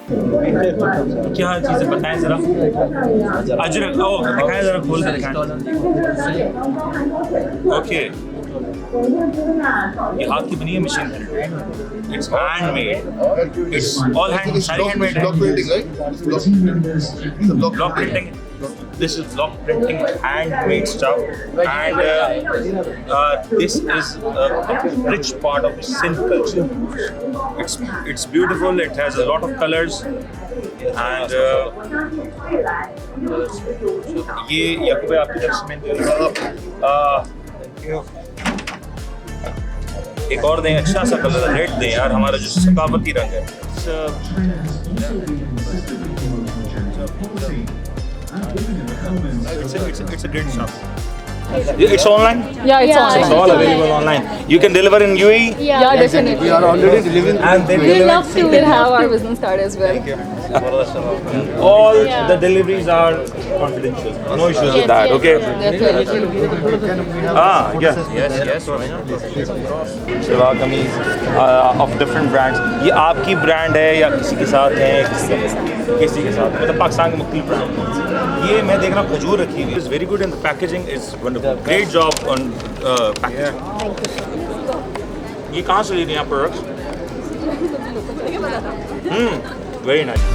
کیا چیزیں بتائیں ذرا. اجرک دکھائیں ذرا کھول کے دکھائیں. اوکے یہ ہاتھ کی بنی ہے machine. It's hand made. It's all hand ساری ہینڈ میڈ ہے. Block printing. This is block printing, handmade stuff, and this is a rich part of Sindh culture. It's beautiful. It has a lot of colors, and یہ یعقوب آپ کی طرف سے میں ایک اور دیں, اچھا سا کلر ریڈ دیں یار, ہمارا جو ثقافتی رنگ ہے. It's a great shop. It's online? Yeah, it's online. It's all available online. You can deliver in UAE? Yeah, definitely. We are already delivering. And they We love to have our business card as well. all the deliveries are confidential. No issues with that, okay? Definitely. Yes. Shalwar kameez of different brands. یہ آپ کی brand ہے یا کسی کے ساتھ ہے, کسی کے ساتھ, مطلب پاکستان کے مختلف برانڈ. یہ میں دیکھ رہا ہوں کھجور رکھی ہوئی. It's very good and the packaging is wonderful. Great job on packaging. یہ کہاں سے لے رہے ہیں آپ پروڈکٹس؟ Very nice.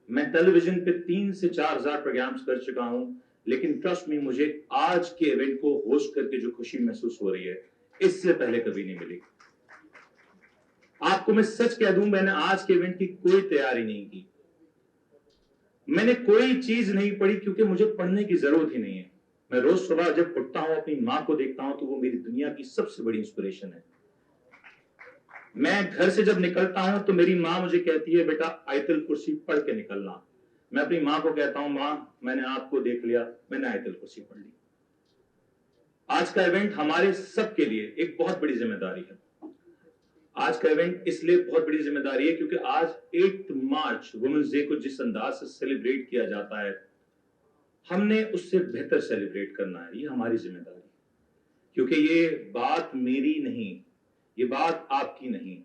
میں ٹیلی ویژن پہ 3 سے 4 ہزار پروگرامز کر چکا ہوں, لیکن ٹرسٹ می مجھے آج کے ایونٹ کو ہوسٹ کر کے جو خوشی محسوس ہو رہی ہے اس سے پہلے کبھی نہیں ملی. آپ کو میں سچ کہہ دوں, میں نے آج کے ایونٹ کی کوئی تیاری نہیں کی, میں نے کوئی چیز نہیں پڑھی کیونکہ مجھے پڑھنے کی ضرورت ہی نہیں ہے. میں روز صبح جب اٹھتا ہوں اپنی ماں کو دیکھتا ہوں تو وہ میری دنیا کی سب سے بڑی انسپریشن ہے. میں گھر سے جب نکلتا ہوں تو میری ماں مجھے کہتی ہے بیٹا آیت الکرسی پڑھ کے نکلنا. میں اپنی ماں کو کہتا ہوں ماں میں نے آپ کو دیکھ لیا, میں نے آیت الکرسی پڑھ لی. آج کا ایونٹ ہمارے سب کے لیے ایک بہت بڑی ذمہ داری ہے. آج کا ایونٹ اس لیے بہت بڑی ذمہ داری ہے کیونکہ آج 8 مارچ وومنز ڈے کو جس انداز سے سیلیبریٹ کیا جاتا ہے ہم نے اس سے بہتر سیلیبریٹ کرنا ہے. یہ ہماری ذمہ داری ہے کیونکہ یہ بات میری نہیں, یہ بات آپ کی نہیں,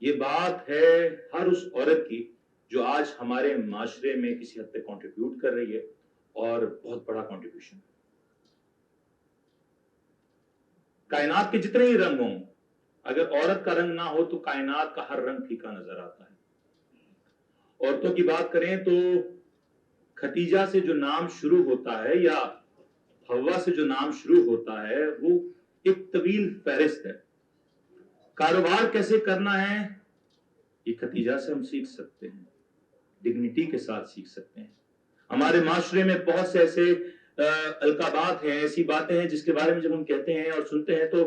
یہ بات ہے ہر اس عورت کی جو آج ہمارے معاشرے میں کسی حد تک کنٹریبیوٹ کر رہی ہے اور بہت بڑا کنٹریبیوشن. کائنات کے جتنے ہی رنگ ہوں, اگر عورت کا رنگ نہ ہو تو کائنات کا ہر رنگ پھیکا نظر آتا ہے. عورتوں کی بات کریں تو ختیجہ سے جو نام شروع ہوتا ہے یا حوا سے جو نام شروع ہوتا ہے وہ ایک طویل فہرست ہے. کاروبار کیسے کرنا ہے یہ ختیجہ سے ہم سیکھ سکتے ہیں, ڈگنیٹی کے ساتھ سیکھ سکتے ہیں. ہمارے معاشرے میں بہت سے ایسے القابات ہیں, ایسی باتیں ہیں جس کے بارے میں جب ہم کہتے ہیں اور سنتے ہیں تو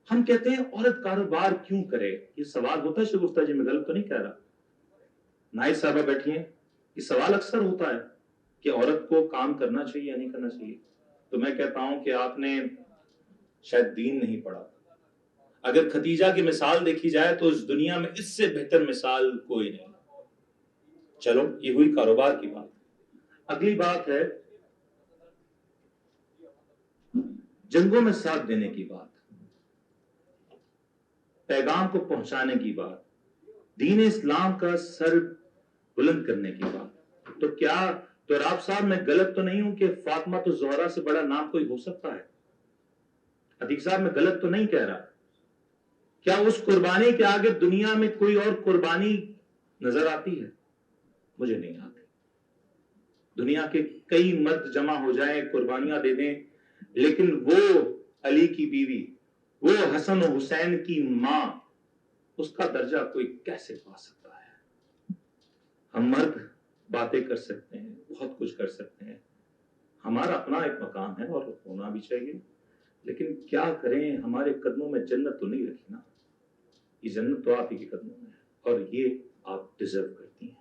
ہم کہتے ہیں عورت کاروبار کیوں کرے. یہ سوال ہوتا ہے شگفتہ جی, میں غلط تو نہیں کہہ رہا, نائب صاحبہ بیٹھی ہیں, یہ سوال اکثر ہوتا ہے کہ عورت کو کام کرنا چاہیے یا نہیں کرنا چاہیے. تو میں کہتا ہوں کہ آپ نے شاید دین نہیں پڑھا. اگر ختیجہ کی مثال دیکھی جائے تو اس دنیا میں اس سے بہتر مثال کوئی نہیں. چلو یہ ہوئی کاروبار کی بات. اگلی بات ہے جنگوں میں ساتھ دینے کی بات, پیغام کو پہنچانے کی بات, دین اسلام کا سر بلند کرنے کی بات. تو کیا تو راب صاحب میں غلط تو نہیں ہوں کہ فاطمہ تو زہرا سے بڑا نام کوئی ہو سکتا ہے؟ عتیق صاحب میں غلط تو نہیں کہہ رہا. کیا اس قربانی کے آگے دنیا میں کوئی اور قربانی نظر آتی ہے؟ مجھے نہیں آتی. دنیا کے کئی مرد جمع ہو جائیں, قربانیاں دے دیں, لیکن وہ علی کی بیوی, وہ حسن و حسین کی ماں, اس کا درجہ کوئی کیسے پا سکتا ہے؟ ہم مرد باتیں کر سکتے ہیں, بہت کچھ کر سکتے ہیں, ہمارا اپنا ایک مقام ہے اور ہونا بھی چاہیے, لیکن کیا کریں ہمارے قدموں میں جنت تو نہیں رکھی نا. یہ جنت تو آپ ہی کے قدموں میں ہے اور یہ آپ ڈیزرو کرتی ہیں.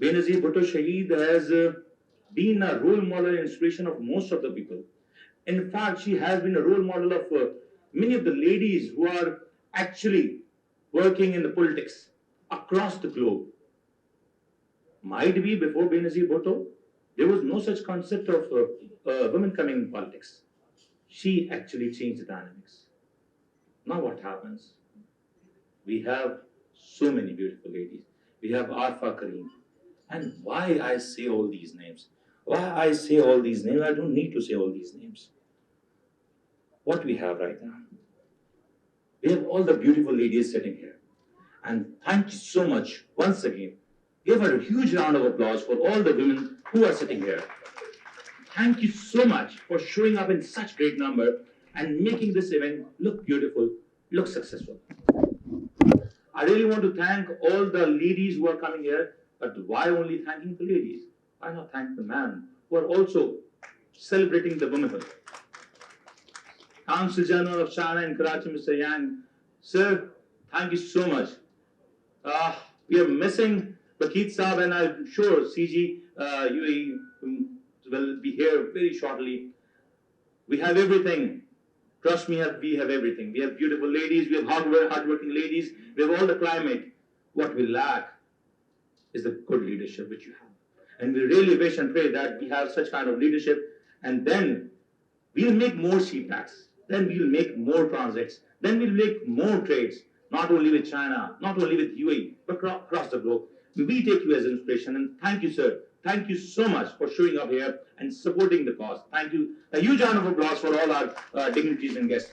Benazir Bhutto Shaheed has been a role model and inspiration of most of the people. In fact, she has been a role model of many of the ladies who are actually working in the politics across the globe. Might be before Benazir Bhutto, there was no such concept of women coming in politics. She actually changed the dynamics. Now what happens? We have so many beautiful ladies. We have Arfa Kareem. And why I say all these names? Why I say all these names? I don't need to say all these names. What we have right now, we have all the beautiful ladies sitting here. And thank you so much once again. Give her a huge round of applause for all the women who are sitting here. Thank you so much for showing up in such great number and making this event look beautiful, look successful. I really want to thank all the ladies who are coming here. But why only thanking the ladies? Why not thank the men who are also celebrating the womanhood? Council General of China in Karachi, Mr. Yang. Sir, thank you so much. We are missing Bakit Saab, and I'm sure CG UAE will be here very shortly. We have everything. Trust me, we have everything. We have beautiful ladies, we have hardworking ladies, we have all the climate. What we lack is the good leadership which you have. And we really wish and pray that we have such kind of leadership, and then we'll make more CPACs, then we'll make more transits, then we'll make more trades, not only with China, not only with UAE, but across the globe. We take you as inspiration, and thank you, sir. Thank you so much for showing up here and supporting the cause. Thank you. A huge round of applause for all our dignitaries and guests.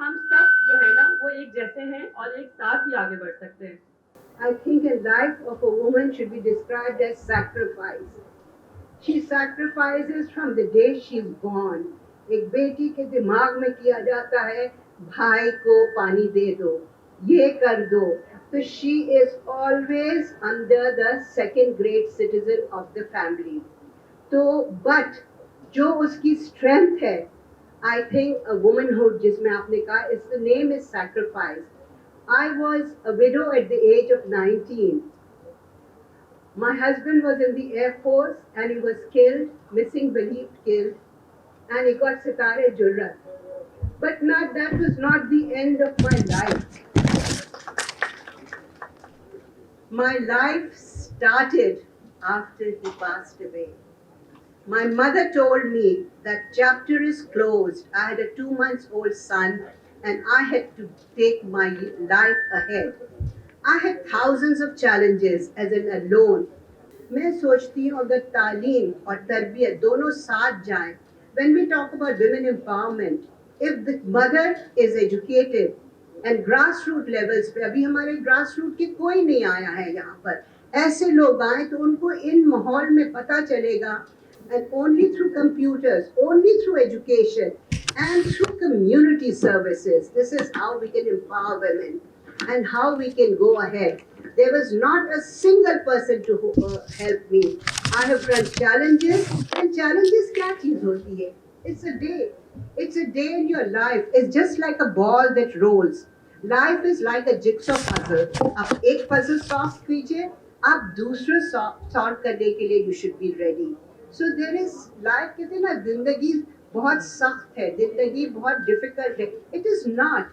ہم سب جو ہے نا وہ ایک جیسے ہیں اور ایک ساتھ ہی آگے بڑھ سکتے ہیں. I think a life of a woman should be described as sacrifice. She sacrifices from the day she's born. ایک بیٹی کے دماغ میں کیا جاتا ہے بھائی کو پانی دے دو, یہ کر دو. So she is always under the second grade citizen of the family. تو but جو اس کی strength ہے, I think a womanhood جس میں آپ نے کہا, its the name is sacrifice. I was a widow at the age of 19. My husband was in the Air Force and he was killed, missing believed killed, and he got Sitare Jurrat. But that was not the end of my life. My life started after he passed away. My mother told me that chapter is closed. I had a 2-month-old son and I had to take my life ahead. I had thousands of challenges as an alone. میں سوچتی ہوں اگر تعلیم اور تربیت دونوں ساتھ جائیں. When we talk about women empowerment, if the mother is educated and grassroots levels پہ, ابھی ہمارے grassroots کے کوئی نہیں آیا ہے یہاں پر, ایسے لوگ آئیں تو ان کو ان ماحول میں پتہ چلے گا. And only through computers, only through education and through community services, this is how we can empower women and how we can go ahead. There was not a single person to help me. I have run challenges, and challenges kya cheez hoti hai? It's a day. It's a day in your life. It's just like a ball that rolls. Life is like a jigsaw puzzle. Aap ek puzzle solve kijiye, aap dusra solve karne ke liye you should be ready. So there is life, کہتے ہیں نا زندگی بہت سخت ہے, زندگی بہت difficult ہے. It is not.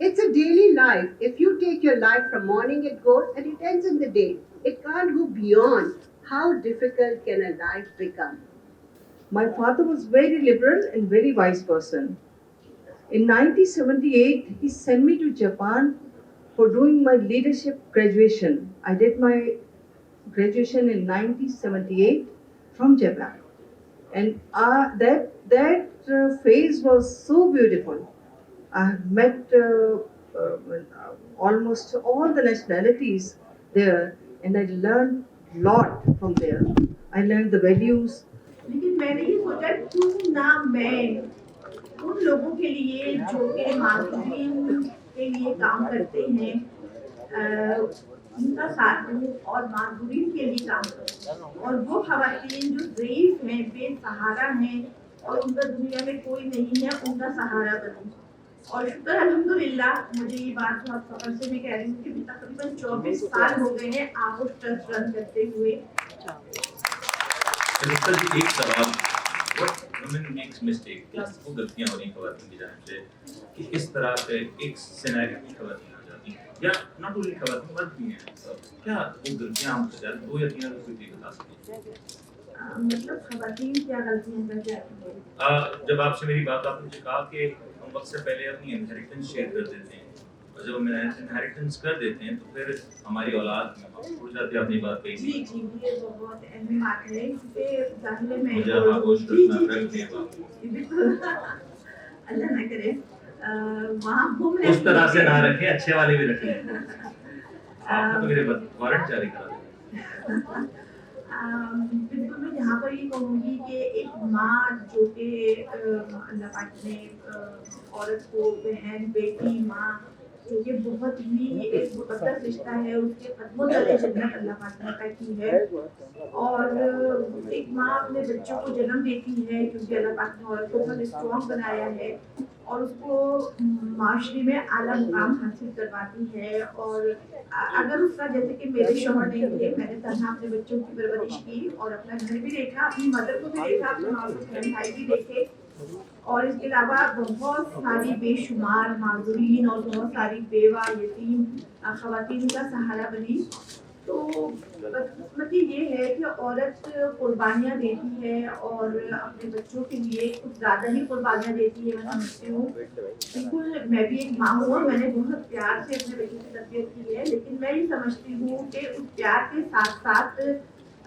It's a daily life. If you take your life from morning it goes and it ends in the day. It can't go beyond. How difficult can a life become? My father was very liberal and very wise person. In 1978, he sent me to Japan for doing my leadership graduation. I did my graduation in 1978 from Japan. And that phase was so beautiful. I have met almost all the nationalities there, and I learned a lot from there. I learned the values. لیکن میں نے یہ سوچا کیوں نہ میں ان لوگوں کے لیے جو کہ معذورین کے لیے کام کرتے ہیں ان کا ساتھ دوں اور معذورین کے لیے کام کروں, اور وہ خواتین جو ضعیف ہیں, بے سہارا ہیں اور ان کا دنیا میں کوئی نہیں ہے, ان کا سہارا بنوں. اور شکر الحمدللہ مجھے یہ بات بہت فخر سے میں کہہ رہی ہوں کہ تقریباً 24 سال ہو گئے ہیں آغوش ٹرسٹ رن کرتے ہوئے. ایک سوال, women makes mistake, کیا وہ غلطیاں ہو رہی ہیں خواتین کی جانب سے کہ اس طرح سے ایک سینیریو میں خواتین آ جاتی ہیں, یا ناٹ اونلی خواتین مرد بھی ہیں, کیا وہ غلطیاں ہم سے زیادہ 2 یا 3 کوئی بتا سکتے ہیں؟ مطلب خواتین کیا غلطیاں کر جاتی ہیں؟ جب آپ سے میری بات, آپ نے مجھے کہا کہ ہم وقت سے پہلے اپنی انہیریٹنس شیئر کر دیتے ہیں, اور جب ہم انہیریٹنس کر دیتے ہیں تو پھر ہماری اولاد میں چھوڑ جاتی ہے. اپنی بات کہی جی جی یہ بہت اہم بات ہے کیونکہ ظاہر میں مجھے آگوش رکھنا رکھتے ہیں, بالکل اللہ نہ کرے وہاں گھومنے اس طرح سے نہ رکھیں, اچھے والے بھی رکھیں. آپ نے تو میرے وارنٹ جاری کرا دیا. بالکل میں یہاں پر یہ کہوں گی کہ ایک ماں جو کہ اللہ پاک نے عورت کو بہن, بیٹی, ماں جو کہ بہت ہی ایک مقدس رشتہ ہے, اس کے قدموں تلے جنت اللہ پاک نے طے کی ہے. اور ایک ماں اپنے بچوں کو جنم دیتی ہے کیونکہ اللہ پاک نے عورت کو بہت اسٹرانگ بنایا ہے اور اس کو معاشرے میں اعلیٰ مقام حاصل کرواتی ہے. اور اگر اس کا جیسے کہ میرے شوہر نہیں تھے, میں نے تنہا اپنے بچوں کی پرورش کی اور اپنا گھر بھی دیکھا, اپنی مدر کو بھی دیکھا, اپنے ماں کو بہن بھائی بھی دیکھے, اور اس کے علاوہ بہت ساری بے شمار معذورین اور بہت ساری بیوہ یتیم خواتین کا سہارا بنی. تو بدقسمتی یہ ہے کہ عورت قربانیاں دیتی ہے اور اپنے بچوں کے لیے کچھ زیادہ ہی قربانیاں دیتی ہے. میں سمجھتی ہوں بالکل میں بھی ایک ماں ہوں, میں نے بہت پیار سے اپنے بچوں کی تربیت کی ہے, لیکن میں یہ سمجھتی ہوں کہ اس پیار کے ساتھ ساتھ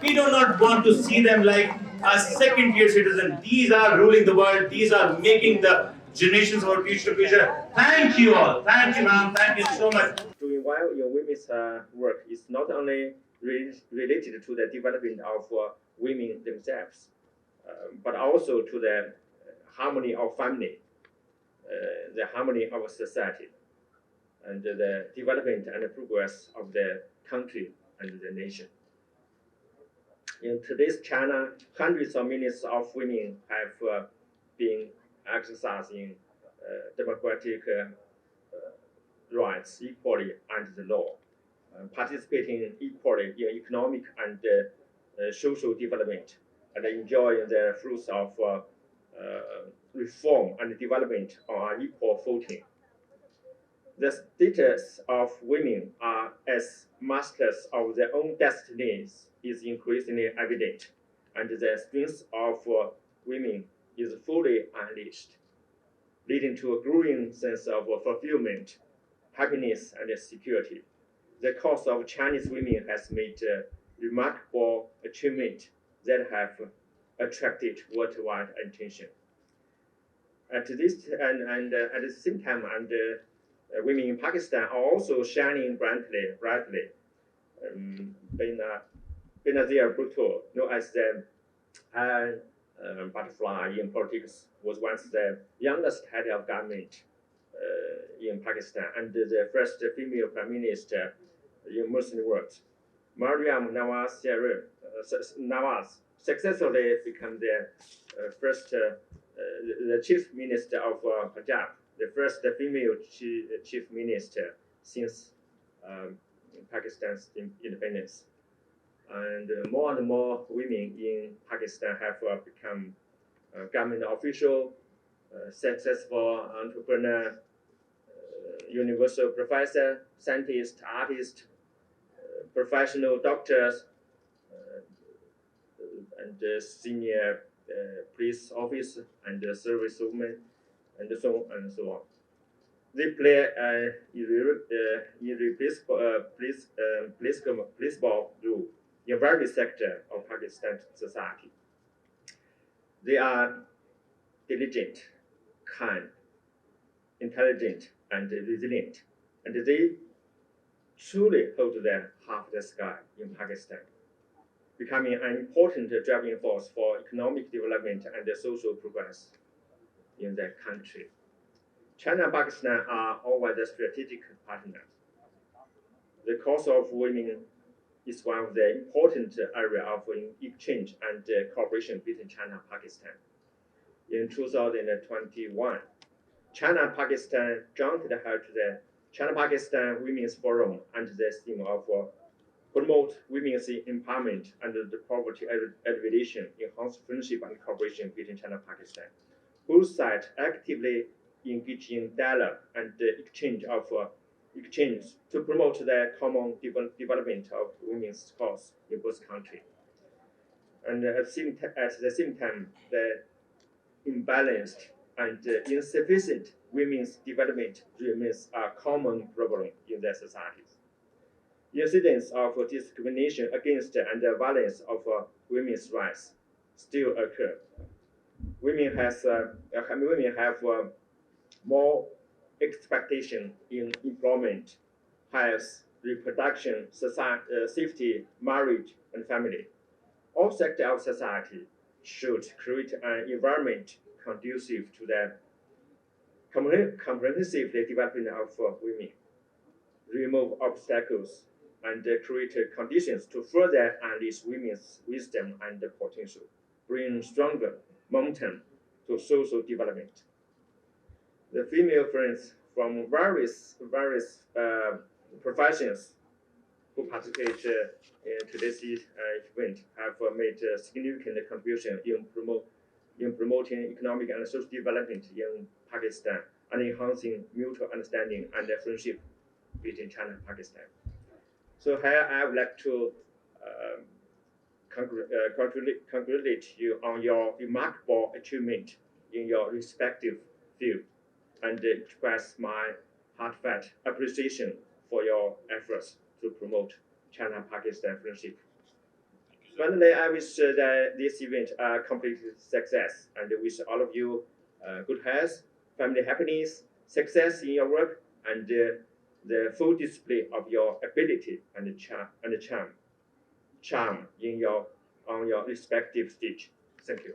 We do not want to see them like a second-tier citizen. These are ruling the world. These are making the generations of our future. Thank you all. Thank you, ma'am. Thank you so much. Doing well in women's work is not only related to the development of women themselves, but also to the harmony of family, the harmony of society, and the development and progress of the country and the nation. In today's China, hundreds of millions of women have been exercising democratic rights equally under the law, participating equally in economic and social development, and enjoying the fruits of reform and development on equal footing. The status of women as masters of their own destinies is increasingly evident, and the strength of women is fully unleashed, leading to a growing sense of fulfillment, happiness, and security. The cause of Chinese women has made remarkable achievements that have attracted worldwide attention. At this and at the same time, women in Pakistan are also shining brightly. Benazir Bhutto, known as the butterfly in politics, was once the youngest head of government in Pakistan and the first female prime minister in Muslim world. Mariam Nawaz successfully became the first the chief minister of Punjab, the first female chief minister since Pakistan's independence. And more women in Pakistan have become government official, successful entrepreneur, universal professor, scientist, artist, professional doctors, and senior police officer and servicewomen, and so on and so on. They play an irreplaceable role in various sectors of Pakistan society. They are diligent, kind, intelligent, and resilient, and they truly hold the half the sky in Pakistan, becoming an important driving force for economic development and social progress in the country. China and Pakistan are always a strategic partners. The cause of women is one of the important areas of exchange and cooperation between China and Pakistan. In 2021, China and Pakistan jointly held the China-Pakistan Women's Forum under the theme of promote women's empowerment and the poverty elimination, enhance friendship and cooperation between China and Pakistan. Both sides actively engage in dialogue and exchange to promote the common development of women's cause in both countries. And at the same time, the imbalanced and insufficient women's development remains a common problem in their societies. Incidents of discrimination against and violence of women's rights still occur. Women have more expectation in employment, health, reproduction, safety, marriage, and family. All sectors of society should create an environment conducive to the comprehensive development of women, remove obstacles, and create conditions to further unleash women's wisdom and potential, bring stronger momentum to social development. The female friends from various professions who participate in today's event have made a significant contribution in promoting economic and social development in Pakistan and enhancing mutual understanding and friendship between China and Pakistan. So here I would like to congratulate you on your remarkable achievement in your respective field and express my heartfelt appreciation for your efforts to promote China-Pakistan friendship. Finally, I wish that this event a complete success and wish all of you good health, family happiness, success in your work, and the full display of your ability and charm on your respective stage. Thank you.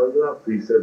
15%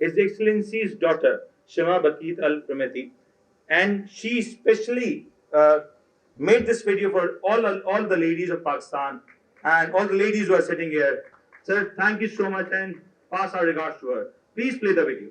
His Excellency's daughter Shima Bakit Al Primati, and she specially made this video for all the ladies of Pakistan and all the ladies who are sitting here. Sir, thank you so much and pass our regards to her. Please play the video.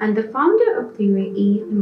And the founder of the UAE,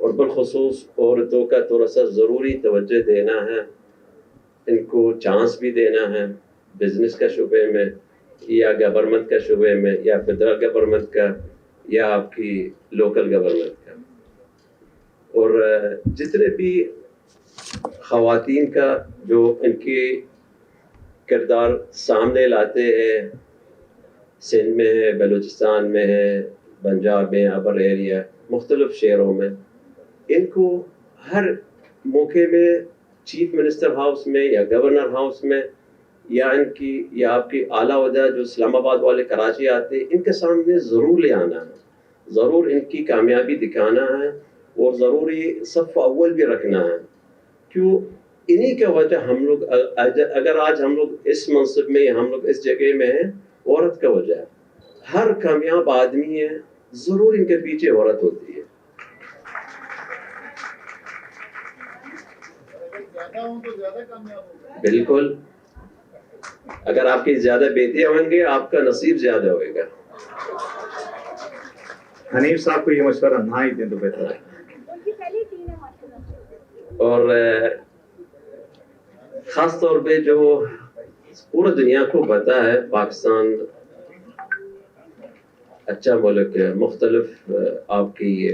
اور بالخصوص عورتوں کا تھوڑا سا ضروری توجہ دینا ہے، ان کو چانس بھی دینا ہے بزنس کا شعبے میں یا گورنمنٹ کا شعبے میں یا فیڈرل گورنمنٹ کا یا آپ کی لوکل گورنمنٹ کا. اور جتنے بھی خواتین کا جو ان کی کردار سامنے لاتے ہیں، سندھ میں ہے، بلوچستان میں ہے، پنجاب میں، ابر ایریا، مختلف شہروں میں، ان کو ہر موقع میں چیف منسٹر ہاؤس میں یا گورنر ہاؤس میں یا ان کی یا آپ کی اعلیٰ عہدہ جو اسلام آباد والے کراچی آتے ہیں، ان کے سامنے ضرور لے آنا ہے، ضرور ان کی کامیابی دکھانا ہے اور ضروری صف اول بھی رکھنا ہے. کیوں؟ انہی کی وجہ ہم لوگ اگر آج ہم لوگ اس منصب میں یا ہم لوگ اس جگہ میں ہیں، عورت کا وجہ ہے. ہر کامیاب آدمی ہے ضرور ان کے پیچھے عورت ہوتی ہے. بالکل، اگر آپ کی زیادہ بیٹیاں ہوں گے آپ کا نصیب زیادہ ہوئے گا. حنیف صاحب کو یہ مشورہ نہ ہی دیں تو بہتر ہے. اور خاص طور پہ جو پورے دنیا کو پتا ہے پاکستان اچھا ملک ہے، مختلف آپ کی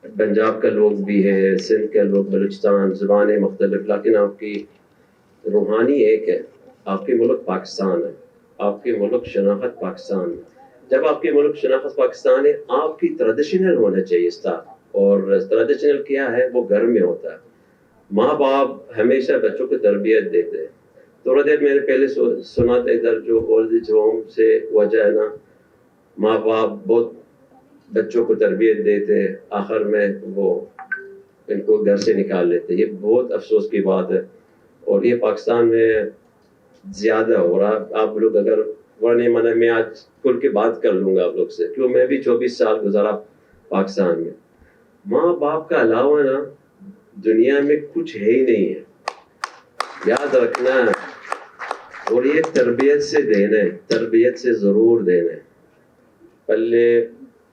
پنجاب کا لوگ بھی ہے، سندھ کا لوگ، بلوچستان، زبانیں مختلف، لیکن آپ کی روحانی ایک ہے. آپ کے ملک پاکستان ہے، آپ کے ملک شناخت پاکستان ہے. جب آپ کے ملک شناخت پاکستان ہے، آپ کی ٹریڈیشنل ہونا چاہیے اسٹارٹ. اور ٹریڈیشنل کیا ہے؟ وہ گھر میں ہوتا ہے. ماں باپ ہمیشہ بچوں کو تربیت دیتے ہیں. تھوڑا دیر میں نے پہلے سنا تھا ادھر جو اولڈ ایج ہوم سے وجہ ہے نا، ماں باپ بہت بچوں کو تربیت دیتے، آخر میں وہ ان کو گھر سے نکال لیتے. یہ بہت افسوس کی بات ہے اور یہ پاکستان میں زیادہ ہو رہا. آپ لوگ اگر ورنہ منع میں آج کھل کے بات کر لوں گا آپ لوگ سے، کیوں میں بھی 24 سال گزارا پاکستان میں. ماں باپ کا علاوہ نا دنیا میں کچھ ہے ہی نہیں ہے، یاد رکھنا ہے. اور یہ تربیت سے دینا ہے، تربیت سے ضرور دینا ہے. پہلے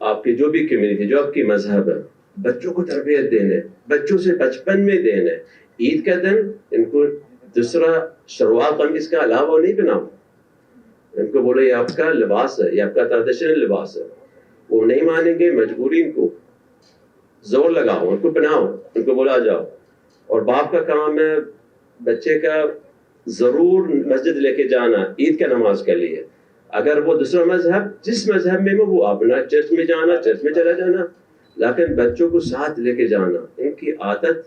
آپ کی جو بھی کمیونٹی، جو آپ کی مذہب ہے، بچوں کو تربیت دینا ہے، بچوں سے بچپن میں دینا ہے. عید کا دن ان کو دوسرا شلوار قمیص کا علاوہ نہیں بناؤ. ان کو بولے یہ آپ کا لباس ہے، یہ آپ کا ٹریڈیشنل لباس ہے. وہ نہیں مانیں گے، مجبوری ان کو زور لگاؤ، ان کو پہناؤ، ان کو بولا جاؤ. اور باپ کا کام ہے بچے کا ضرور مسجد لے کے جانا عید کا نماز کے لیے. اگر وہ دوسرا مذہب، جس مذہب میں وہ اپنا چرچ میں جانا، چرچ میں چلا جانا، لیکن بچوں کو ساتھ لے کے جانا، ان کی عادت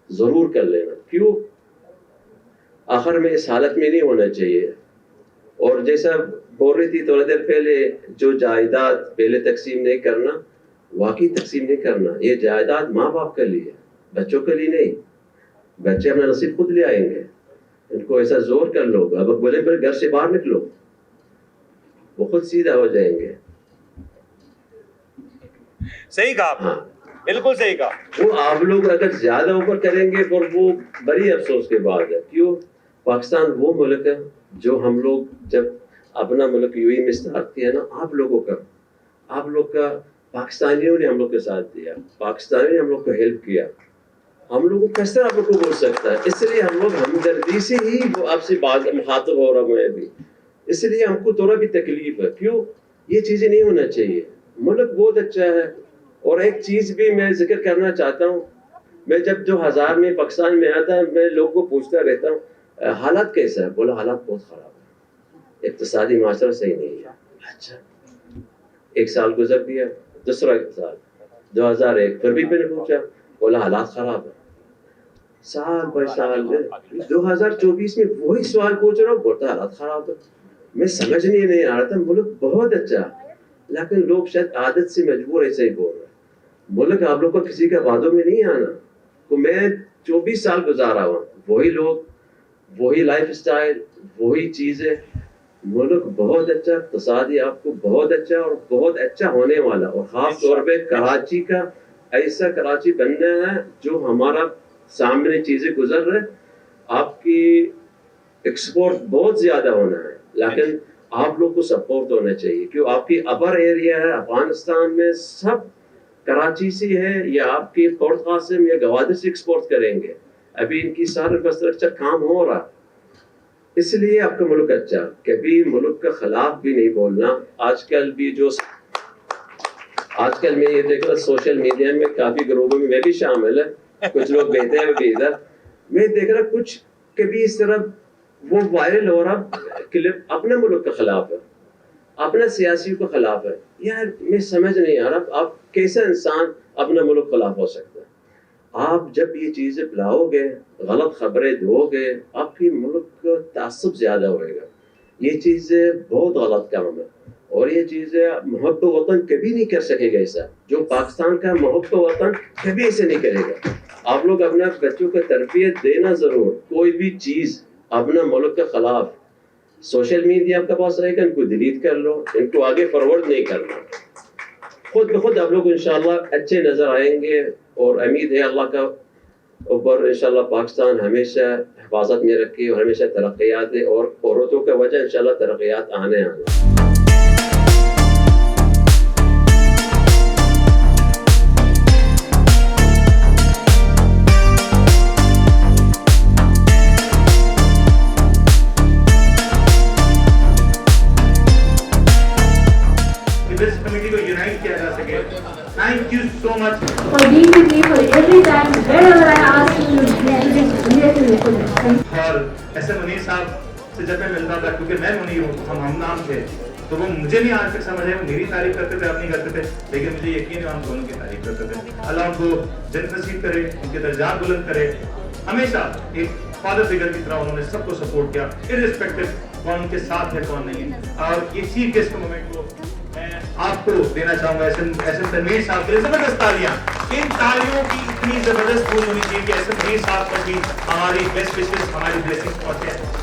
ضرور کر لینا. کیوں؟ آخر میں اس حالت میں نہیں ہونا چاہیے. اور جیسا بول رہی تھی تھوڑا دیر پہلے، جو جائیداد پہلے تقسیم نہیں کرنا، واقعی تقسیم نہیں کرنا. یہ جائیداد ماں باپ کے لیے، بچوں کے لیے نہیں. بچے اپنا نصیب خود لے آئیں گے. ان کو ایسا زور کر لو، اب بولے پھر گھر سے باہر نکلو، وہ خود سیدھا ہو جائیں گے. صحیح کہا. ہاں بالکل صحیح کہا. وہ آپ لوگ اگر زیادہ اوپر کریں گے اور وہ بڑی افسوس کی بات ہے. کیوں؟ پاکستان وہ ملک ہے جو ہم لوگ جب اپنا ملک یو میں اسٹارٹ کیا نا، آپ لوگوں کا پاکستانیوں نے ہم لوگ کے ساتھ دیا، پاکستانیوں نے ہم لوگ کو ہیلپ کیا. ہم لوگ کو کس طرح آپ لوگ کو بول سکتا ہے؟ اس لیے ہم لوگ ہمدردی سے ہی وہ آپ سے بات مخاطب ہو رہا ہوں میں بھی. اس لیے ہم کو تھوڑا بھی تکلیف ہے. کیوں؟ یہ چیزیں نہیں ہونا چاہیے. ملک بہت اچھا ہے. اور ایک چیز بھی میں ذکر کرنا چاہتا ہوں، میں جب 2000 میں پاکستان میں آیا تھا، میں لوگوں کو پوچھتا رہتا ہوں حالات کیسا ہے؟ بولا حالات بہت خراب ہے، اقتصادی معاشرہ صحیح نہیں ہے. اچھا، ایک سال گزر گیا، دوسرا سال 2001 پھر بھی میں نے پوچھا، بولا حالات خراب ہے. سال بہ سال 2024 میں وہی سوال پوچھ رہا ہوں، بولتا حالات خراب ہے. میں سمجھنے نہیں آ رہا تھا. ملک بہت اچھا، لیکن لوگ شاید عادت سے مجبور ایسے ہی بول رہے ہیں. ملک آپ لوگ کو کسی کا وعدوں میں نہیں آنا. تو میں 24 سال گزارا ہوں، وہی لوگ، وہی لائف اسٹائل، وہی چیزیں. ملک بہت اچھا، اقتصادی آپ کو بہت اچھا اور بہت اچھا ہونے والا. اور خاص طور پہ کراچی کا ایسا کراچی بننا ہے جو ہمارا سامنے چیزیں گزر رہے. آپ کی ایکسپورٹ بہت زیادہ ہونا ہے، لیکن آپ لوگ کو سپورٹ ہونا چاہیے کیوں آپ کی ابر ایریا ہے افغانستان میں سب کراچی سے ہے یا آپ کی پورٹ قاسم یا گوادر سے ایکسپورٹ کریں گے ابھی ان کی سارا انفراسٹرکچر کام ہو رہا اس لیے آپ کا ملک اچھا کبھی ملک کے خلاف بھی نہیں بولنا آج کل میں یہ دیکھ رہا سوشل میڈیا میں کافی گروپوں میں بھی شامل ہے کچھ لوگ بیٹھے ہیں بھی ادھر میں دیکھ رہا کچھ کبھی اس طرح وہ وائرل ہو رہا کلپ اپنے ملک کے خلاف ہے اپنے سیاسی کے خلاف ہے یار میں سمجھ نہیں آ رہا آپ کیسا انسان اپنے ملک کے خلاف ہو سکتا ہے آپ جب یہ چیزیں پلاؤ گے غلط خبریں دو گے آپ کی ملک کا تعصب زیادہ ہوئے گا یہ چیزیں بہت غلط کام ہے اور یہ چیزیں محب وطن کبھی نہیں کر سکے گا ایسا جو پاکستان کا محب وطن کبھی ایسے نہیں کرے گا آپ لوگ اپنے بچوں کو تربیت دینا ضرور کوئی بھی چیز اپنا ملک کے خلاف سوشل میڈیا آپ کے پاس رہے گا ان کو ڈیلیٹ کر لو ان کو آگے فارورڈ نہیں کرنا خود بخود آپ لوگ انشاءاللہ اچھے نظر آئیں گے اور امید ہے اللہ کا اوپر انشاءاللہ پاکستان ہمیشہ حفاظت میں رکھے اور ہمیشہ ترقیات دے اور عورتوں کی وجہ انشاءاللہ ترقیات آنے Thank you so much for being with me for every time, wherever I ask you, اور ایسے منیر صاحب سے جب میں ملتا تھا کیونکہ میں منیر ہوں ہم نام تھے تو وہ مجھے نہیں آج تک سمجھ آئے وہ میری تعریف کرتے تھے اپنی کرتے تھے لیکن مجھے یقین ہے ہم دونوں کی تعریف کرتے تھے اللہ ان کو جنت نصیب کرے ان کے درجات بلند کرے ہمیشہ ایک فادر فگر کی طرح انہوں نے سب کو سپورٹ کیا ارسپیکٹو کون ان کے ساتھ ہے کون نہیں ہے اور یہ چیف گیسٹ مومنٹ کو میں آپ کو دینا چاہوں گا ایسے تنویر صاحب کے لیے زبردست تالیاں ان تالیوں کی اتنی زبردست بوجھ ہونی چاہیے کہ ایسے تنویر صاحب پر بھی ہماری بیسٹ وشز ہماری بلیسنگز پہنچے